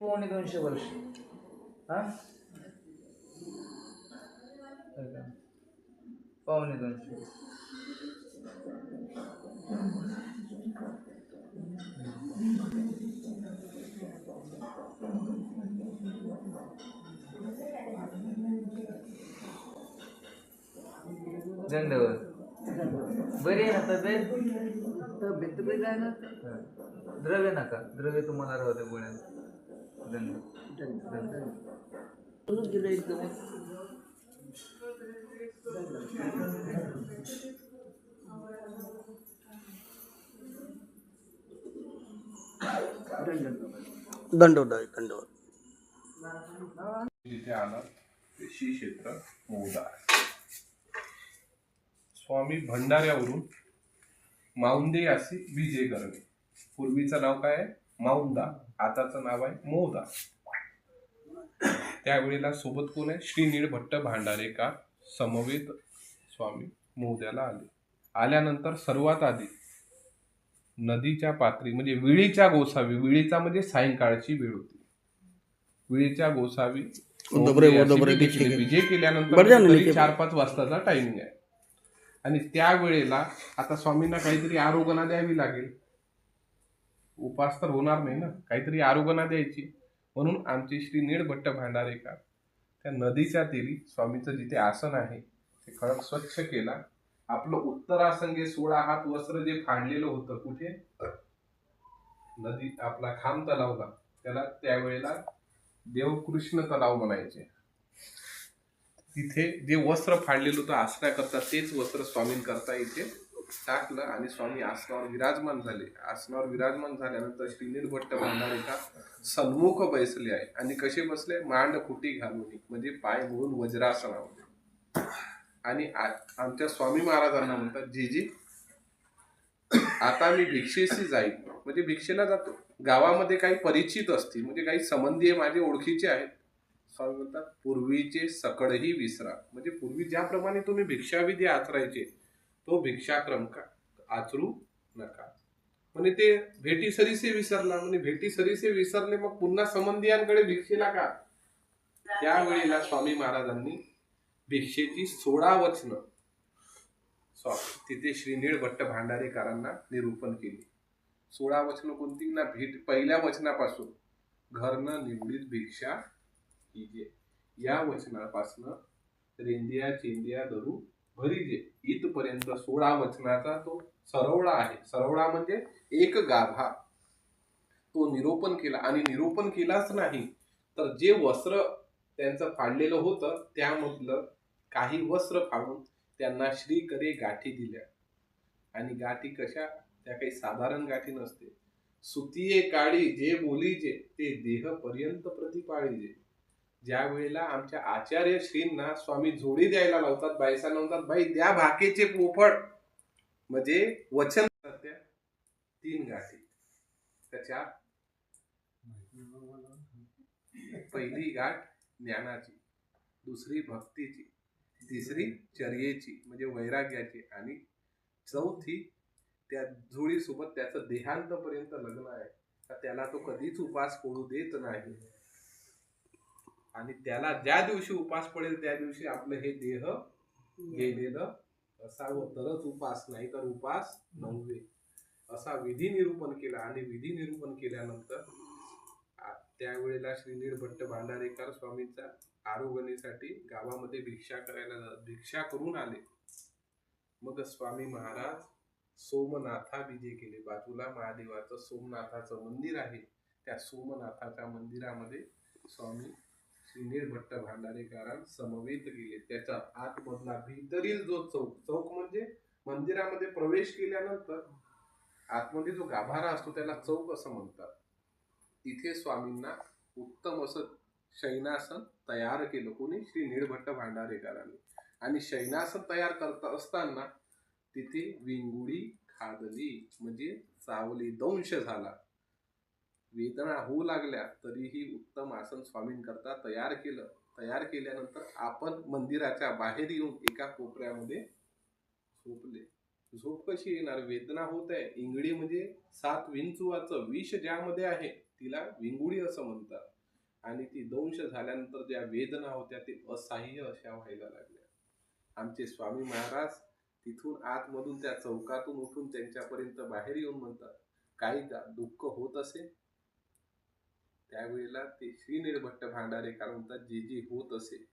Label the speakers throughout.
Speaker 1: 250 वर्ष. हा 250. दंडवत बरी आहे ना तब्येत? तब्येत बरी आहे ना. द्रव्य नका, द्रव्य तुम्हाला राहू दे गोळ्या. दंड गेलं एकदम.
Speaker 2: दंडवत दंडवत.
Speaker 3: जिथे आला ते श्री क्षेत्र मौदा. स्वामी भंडाऱ्यावरून माऊंदे असे विजय करणे. पूर्वीचं नाव काय आहे? माऊंदा. आताचं नाव आहे मौदा. त्यावेळेला सोबत कोण आहे? श्री नीळभट्ट भांडारेकर समवेत स्वामी मौद्याला आले. आल्यानंतर सर्वात आधी नदीच्या पात्री म्हणजे विळीच्या गोसावी, विळीचा म्हणजे सायंकाळची वेळ होती, विळीच्या गोसावी विजय केल्यानंतर 4-5 वाजताचा टायमिंग आहे. आणि त्यावेळेला आता स्वामींना काहीतरी आरोग्यना द्यावी लागेल, उपास तर होणार नाही ना, काहीतरी आरोग्यना द्यायची. म्हणून आमचे श्री नीळभट्ट भांडारेकर त्या नदीच्या तीरी स्वामीचं जिथे आसन आहे ते खडक स्वच्छ केला. आपलं उत्तरासंगे 16 हात वस्त्र जे फाडलेलं होतं कुठे? नदी आपला खाम तलावला, त्याला त्यावेळेला देवकृष्ण तलाव म्हणायचे. तिथे जे वस्त्र फाडलेलं होतं आसनाकरता तेच वस्त्र स्वामींकरता इथे टाकलं आणि स्वामी आसनावर विराजमान झाले. आसनावर विराजमान झाल्यानंतर श्री नीळभट्ट भांडारेकर सन्मुख बसले आहे. आणि कसे बसले? मांड फुटी घालून, म्हणजे पाय मोडून वज्रासनावर. आणि आमच्या स्वामी महाराजांना म्हणतात, जीजी आता मी भिक्षेशी जाईल, म्हणजे भिक्षेला जातो. गावामध्ये काही परिचित असतील, म्हणजे काही संबंधी माझे ओळखीचे आहेत. स्वामी म्हणतात, पूर्वीचे सकळही विसरा, म्हणजे पूर्वी ज्याप्रमाणे तुम्ही भिक्षाविधी आचरायचे तो भिक्षाक्रम का आचरू नका. म्हणजे ते भेटी सरीसे विसरला, म्हणजे भेटी सरीसे विसरले, मग पुन्हा संबंधियांकडे भिक्षेला का? त्यावेळेला स्वामी महाराजांनी भिक्षेची 16 वचनं तिथे श्री नीळभट्ट भांडारेकरांना निरूपण केली. 16 वचनं कोणती ना? भेट पहिल्या वचनापासून घरनं निवडीत भिक्षा कीजे, या वचनापासून रेंदिया चेंदिया धरू भरीजे इथपर्यंत 16 वचनाचा तो सरवळा आहे. सरवळा म्हणजे एक गाभा तो निरूपण केला. आणि निरूपण केलाच नाही तर जे वस्त्र त्यांचं फाडलेलं होतं त्यामधलं काही वस्त्र फाडून त्यांना श्री करे गाठी दिल्या. आणि गाठी कशा? त्या काही साधारण गाठी नसते. सुतिये काळी जे बोलीजे ते देह पर्यंत प्रतिपाळीजे. ज्या वेळेला आमच्या आचार्य श्रींना स्वामी जोडी द्यायला लावतात, बायसांना म्हणतात, बाई द्या भाकेचे पोफळ, म्हणजे वचन. त्या 3 गाठी. त्याच्या पहिली गाठ ज्ञानाची, दुसरी भक्तीची, तिसरी चर्येची म्हणजे वैराग्याची, आणि चौथी त्या जोडीसोबत त्याचं देहांतपर्यंत लग्न आहे. त्याला तो कधीच उपास पडू देत नाही. आणि त्याला ज्या दिवशी उपास पडेल त्या दिवशी आपलं हे देह गेलेलं असावं तरच उपास, नाही तर उपास नव्हे, असा विधी निरूपण केला. आणि विधी निरूपण केल्यानंतर त्यावेळेला श्री नीळभट्ट भांडारेकर स्वामींचा आरोग्यासाठी गावामध्ये भिक्षा करून आले. मग स्वामी महाराज सोमनाथा विजय केले. बाजूला महादेवाचं सोमनाथाचं मंदिर आहे, त्या सोमनाथाच्या मंदिरामध्ये स्वामी श्री नीळभट्ट भांडारेकरांना समवेत गेले. त्याचा आतमधला भीतरील जो चौक म्हणजे मंदिरामध्ये प्रवेश केल्यानंतर आतमध्ये जो गाभारा असतो त्याला चौक असं म्हणतात. तिथे स्वामींना उत्तम असं शयनासन तयार केलं. कोणी? श्री नीळभट्ट भांडारेकरांनी. आणि शयनासन तयार करत असताना तिथे विंगुडी खादली, म्हणजे चावली, दंश झाला, वेदना होऊ लागल्या, तरीही उत्तम आसन स्वामींकरता तयार केलं. तयार केल्यानंतर आपण मंदिराच्या बाहेर येऊन एका कोपऱ्यामध्ये झोपले. झोप कशी येणार? वेदना होत आहे. इंगडी म्हणजे 7 विंचुवाचं विष ज्यामध्ये आहे तिला विंगुडी असं म्हणतात. आणि ती दंश झाल्यानंतर ज्या वेदना होत्या ते असह्य अशा व्हायला लागल्या. आमचे स्वामी महाराज तिथून आतमधून त्या चौकातून उठून त्यांच्यापर्यंत बाहेर येऊन म्हणतात, काही दुःख होत असे? त्यावेळेला ते श्री निळभट्ट भांडारेकर म्हणतात, जे जे होत असे,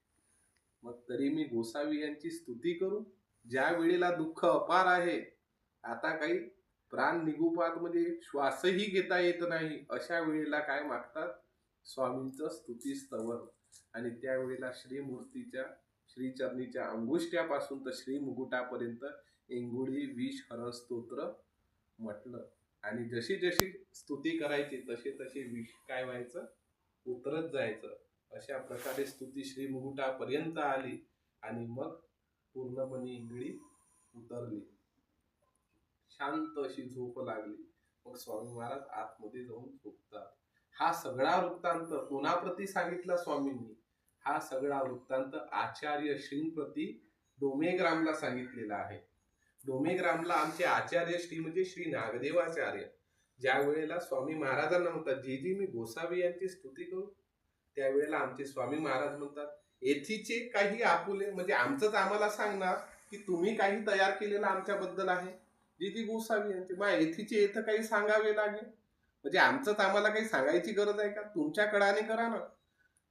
Speaker 3: मग तरी मी गोसावी यांची स्तुती करू? ज्या वेळेला दुःख अपार आहे, आता काही प्राण निगुपात म्हणजे श्वासही घेता येत नाही, अशा वेळेला काय मागतात? स्वामींचं स्तुती स्तवन. आणि त्यावेळेला श्रीमूर्तीच्या श्रीचरणीच्या अंगुष्ट्यापासून तर श्री मुकुटापर्यंत इंगुळी विष हरण स्तोत्र म्हटलं. आणि जशी जशी स्तुती करायची तसे तसे विष काय व्हायचं? उतरत जायचं. अशा प्रकारे स्तुती श्री मुकुटापर्यंत आली आणि मग पूर्णपणे इंगळी उतरली. शांत अशी झोप लागली. मग स्वामी महाराज आतमध्ये जाऊन झोपतात. हा सगळा वृत्तांत कोणाप्रती सांगितला स्वामींनी? हा सगळा वृत्तांत आचार्य श्रींप्रती डोमेग्रामला सांगितलेला आहे. डोमेग्रामला आमचे आचार्य श्री म्हणजे श्री नागदेवाचार्य ज्या वेळेला स्वामी महाराजांना म्हणतात, जे जी मी गोसावी यांची स्तुती करू, त्यावेळेला आमचे स्वामी महाराज म्हणतात, येथीचे काही आपुले म्हणजे आमचंच आम्हाला सांगणार की तुम्ही काही तयार केलेलं आमच्याबद्दल आहे? जे जी गोसावी यांचे मा येथीचे येथं काही सांगावे लागेल म्हणजे आमचंच आम्हाला काही सांगायची गरज आहे का? तुमच्या कडाने करा ना.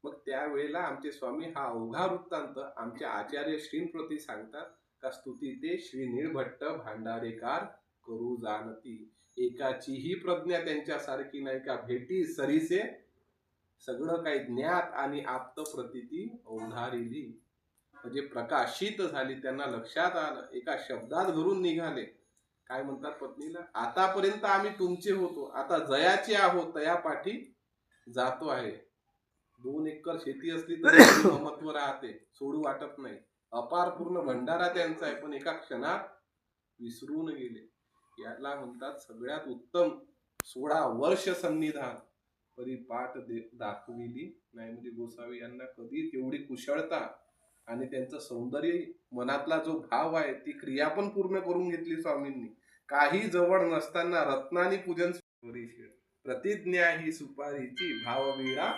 Speaker 3: मग त्यावेळेला आमचे स्वामी हा अवघा वृत्तांत आमच्या आचार्य श्रींप्रती सांगतात का स्तुती ते श्री निळभट्ट भांडारेकार करू जाणती. एकाचीही प्रज्ञा त्यांच्यासारखी नाही का भेटी सरीसे, सगळं काही ज्ञात आणि आप्त प्रतीती अवधारिली. म्हणजे प्रकाशित झाली, त्यांना लक्षात आलं, एका शब्दात घरून निघाले. काय म्हणतात पत्नीला? आतापर्यंत आम्ही तुमचे होतो, आता जयाचे आहोत, तया पाठी जातो आहे. 2 एकर शेती असली तरी ममत्व राहते, सोडू वाटत नाही. अपार पूर्ण भंडारा त्यांचा आहे, पण एका क्षणात विसरून गेले. याला म्हणतात सगळ्यात उत्तम 16 वर्ष सन्निधान परिपाठ दाखविली नाही. म्हणजे गोसावी यांना कधी तेवढी कुशलता आणि त्यांचं सौंदर्य, मनातला जो भाव आहे ती क्रिया पण पूर्ण करून घेतली स्वामींनी. काही जवळ नसताना रत्नानी पूजन प्रतिज्ञा ही सुपारीची भाववीणा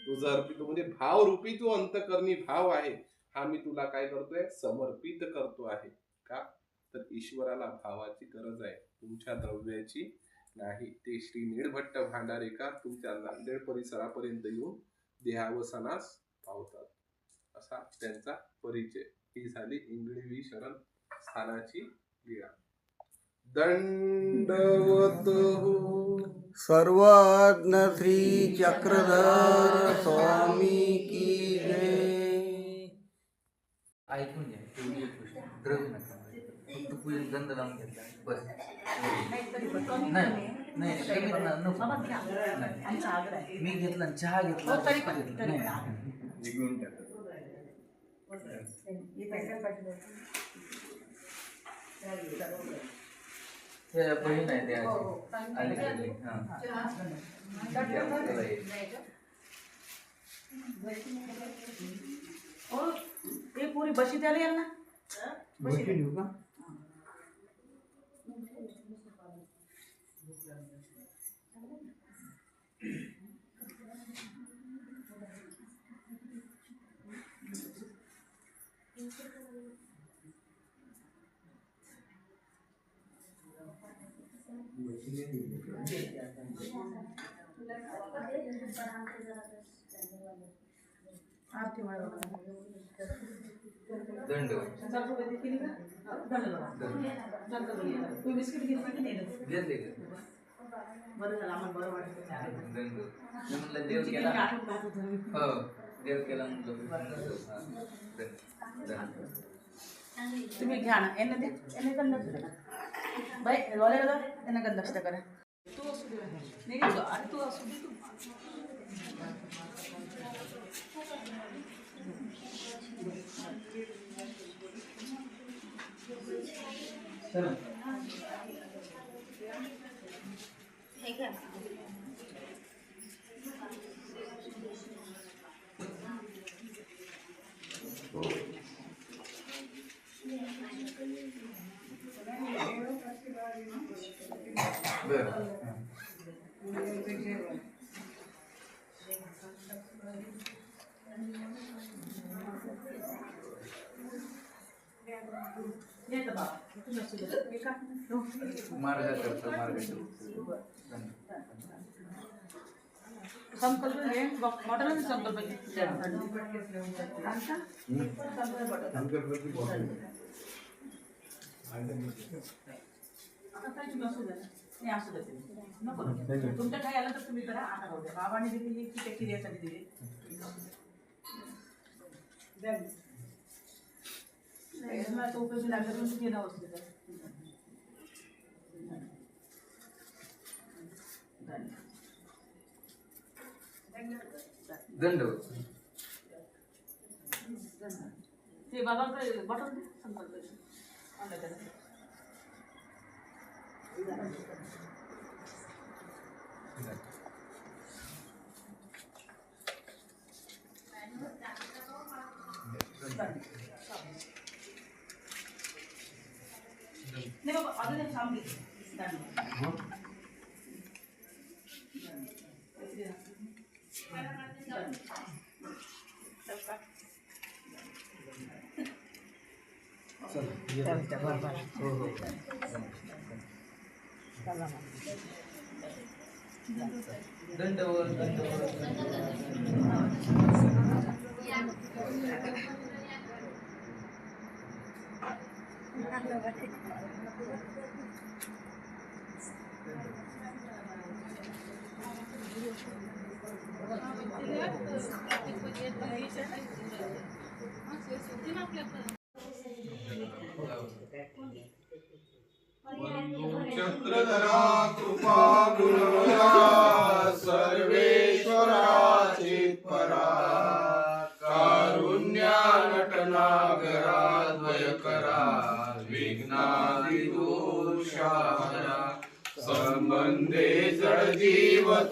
Speaker 3: तुझं अर्पित. म्हणजे भावरूपी जो अंतकरणी भाव आहे हा मी तुला काय करतोय? समर्पित करतो आहे. का तर ईश्वराला भावाची गरज आहे, तुमच्या द्रव्याची नाही. ते श्री निळभट्ट भांडारेकर तुमच्या नांदेड परिसरापर्यंत येऊन देहावसानास पावतात. असा त्यांचा परिचय. ही झाली इंगळी शरण स्थानाची लीळा. दंडवत हो.
Speaker 2: सर्वज्ञ श्री चक्रधर स्वामी की जय.
Speaker 1: ऐकून घ्या, तेवढी एक गोष्ट द्रव्य नका, फक्त पूजेत गंध लावून घेतला बस. नाही नाही कमीत ना नको. नाही. मी घेतला चहा घेतला निघून टाकत. ते बहीण आहे ते अलीकडे.
Speaker 4: ते पुरी बशी त्याला येईल ना. बशी देऊ का?
Speaker 1: दंड घेतले
Speaker 4: बरं झालं, आम्हाला बरं वाटतं.
Speaker 1: दंड म्हणलं देव केला. हो देव केला म्हणलं.
Speaker 4: तुम्ही घ्या ना, यांना दे, यांना पण लक्ष करा बाई, बोलायला त्यांना पण लक्ष करा. तू असू दे नाही ग, अरे तू असू दे. तू
Speaker 1: बरं.
Speaker 4: येतं बाबा तुम्ही असू द्या. हे का?
Speaker 1: मार्ग करतो मार्ग
Speaker 4: संकल्प घे बॉटल संकल्प घे आता काय तुम्ही असू द्या नाही असू द्या तुम्ही नको तुमच्या काही आलं तर तुम्ही करा आता राहू द्या बाबाने दिलेली की त्या क्रियासाठी दिली मला तो उपयोगी लागला तुम्ही घेणं असू द्या
Speaker 1: दंडवत
Speaker 4: ते बाबाकडे बॉटल दे संकल्प नाही बाबा अजून एक थांब
Speaker 1: दंडवत
Speaker 2: चक्रधरा कृपा गुणवरा सर्वेश्वरा चित्परा कारुण्या नटनागरा द्वयकरा विघ्नादिदोषाहरा संबंधे जडजीवतारुनिवरा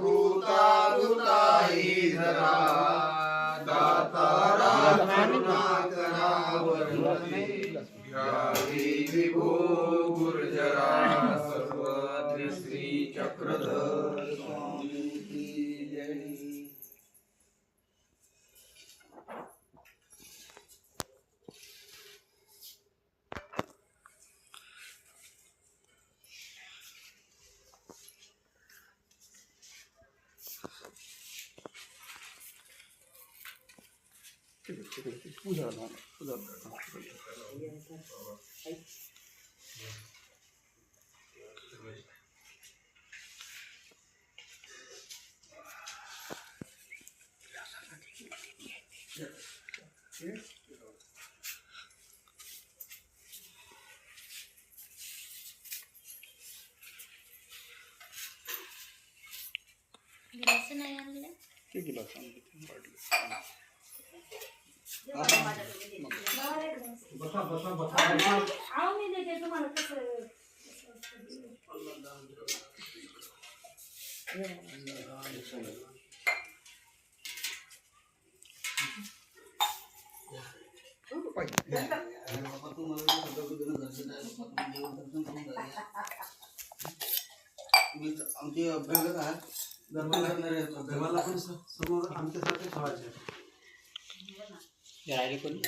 Speaker 2: भूताभूताई धरा दातारा करुणाकरा वरदे घ्यावी विभो गुर्जरा सर्वज्ञ श्री चक्रधर स्वामी की जय. आमचे अभ्यागत आहेत गरबाला पण समोर आमच्यासारखे ठेवायचे
Speaker 5: राहिले कोणी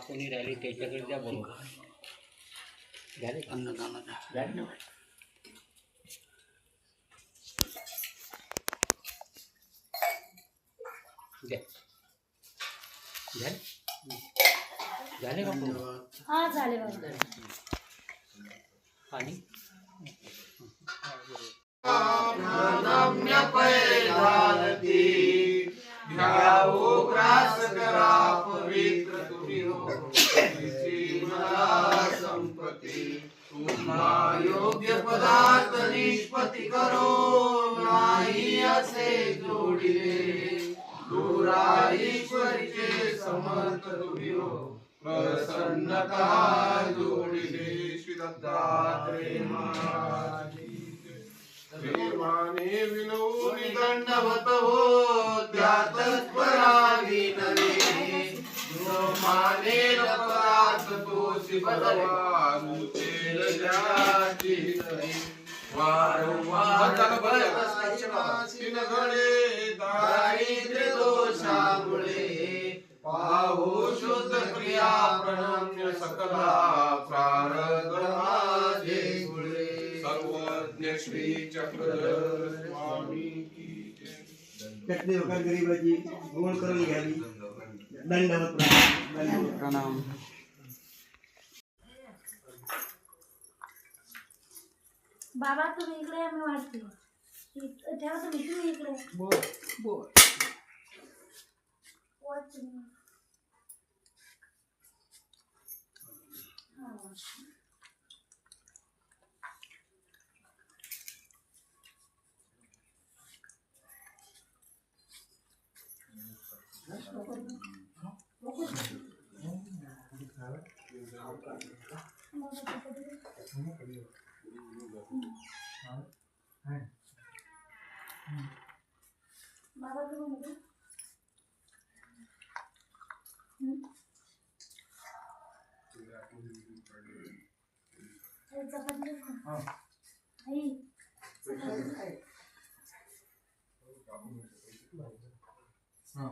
Speaker 5: कोणी राहिले त्याच्याकडे द्या बरोबर झाले
Speaker 2: अन्नदान
Speaker 5: झाले ना द्या झाले झाले का
Speaker 6: हा झाले बाबा
Speaker 5: आणि
Speaker 2: नम्य पैधानती घ्यावो ग्रास करा पवित्र तुम्ही हो मला संपत्ती तुम्हा योग्य पदार्थ निष्पत्ती करो नाही असे जोडिले दूरा ईश्वरीचे समर्थ तुम्ही हो प्रसन्नता जोडिले श्री दत्तात्रेय महाराज प्रेमाने विनोदी दंडवत हो त्या तत्परावी नवे जो माने पदार्थ तो शिवदवा रुचेल जगाची नवे
Speaker 3: वारंवार बदलणाचे घडे दारिद्र्य दोषामुळे पाहू शुद्ध क्रिया प्रणम्य सकला प्रारब्ध माझे गुळे सर्वज्ञ श्री चक्रधर स्वामी की जय.
Speaker 2: चटणी वगैरे गरीबाची गोड करून घ्यावी. दंडवत प्रणाम.
Speaker 6: बाबा तुम्ही इकडे या, मी वाटते ठेवा तुम्ही इकडे
Speaker 4: बोल
Speaker 6: वाट तुम्ही. बाबा तुम्ही चपाती आई
Speaker 1: हां